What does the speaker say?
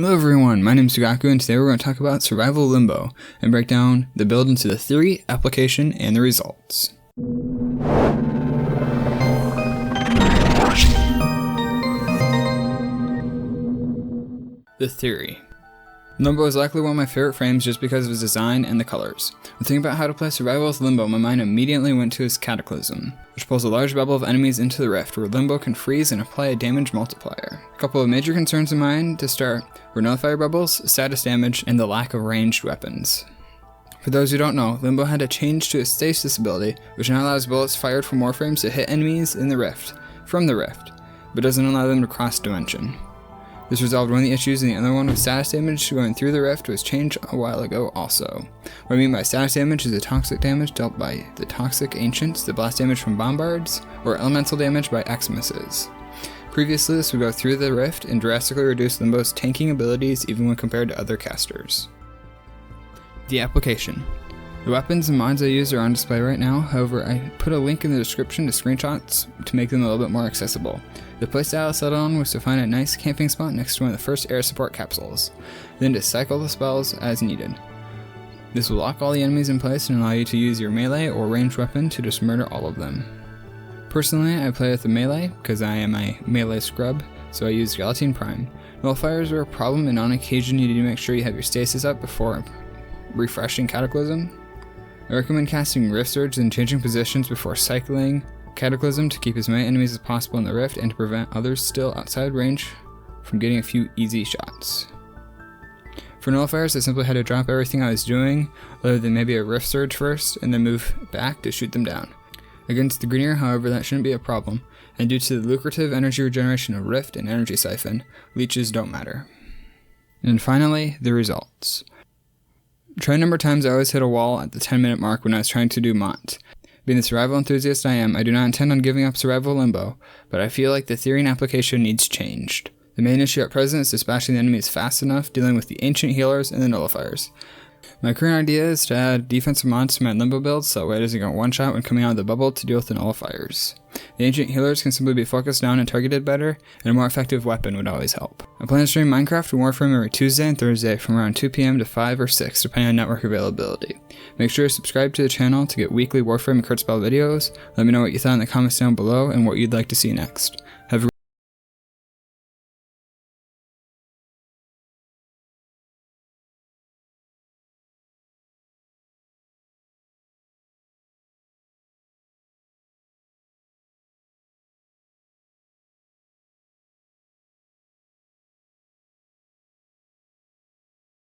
Hello everyone, my name is Sugaku and today we're going to talk about Survival Limbo and break down the build into the theory, application, and the results. The theory. Limbo is likely one of my favorite frames just because of its design and the colors. When thinking about how to play Survival with Limbo, my mind immediately went to his Cataclysm, which pulls a large bubble of enemies into the rift where Limbo can freeze and apply a damage multiplier. A couple of major concerns of mine to start were nullifier bubbles, status damage, and the lack of ranged weapons. For those who don't know, Limbo had to change to a stasis ability, which now allows bullets fired from warframes to hit enemies in the rift, from the rift, but doesn't allow them to cross dimension. This resolved one of the issues, and the other one with status damage going through the rift was changed a while ago also. What I mean by status damage is the toxic damage dealt by the toxic ancients, the blast damage from bombards, or elemental damage by Xmas. Previously, this would go through the rift and drastically reduce Limbo's tanking abilities even when compared to other casters. The application. The weapons and mods I use are on display right now, however I put a link in the description to screenshots to make them a little bit more accessible. The playstyle I settled on was to find a nice camping spot next to one of the first air support capsules, then to cycle the spells as needed. This will lock all the enemies in place and allow you to use your melee or ranged weapon to just murder all of them. Personally, I play with the melee because I am a melee scrub, so I use Galatine Prime. Nullifiers are a problem, and on occasion you need to make sure you have your stasis up before refreshing Cataclysm. I recommend casting Rift Surge and changing positions before cycling Cataclysm to keep as many enemies as possible in the rift and to prevent others still outside range from getting a few easy shots. For nullifiers, I simply had to drop everything I was doing, other than maybe a Rift Surge first, and then move back to shoot them down. Against the Greeneer, however, that shouldn't be a problem, and due to the lucrative energy regeneration of Rift and Energy Siphon, leeches don't matter. And finally, the results. Trying number of times I always hit a wall at the 10-minute mark when I was trying to do Mont. Being the survival enthusiast I am, I do not intend on giving up Survival Limbo, but I feel like the theory and application needs changed. The main issue at present is dispatching the enemies fast enough, dealing with the ancient healers and the nullifiers. My current idea is to add defensive mods to my Limbo build so that way it doesn't get one shot when coming out of the bubble to deal with the nullifiers. The ancient healers can simply be focused down and targeted better, and a more effective weapon would always help. I plan to stream Minecraft and Warframe every Tuesday and Thursday from around 2 PM to 5 or 6 depending on network availability. Make sure to subscribe to the channel to get weekly Warframe and Kurtzbell videos. Let me know what you thought in the comments down below and what you'd like to see next.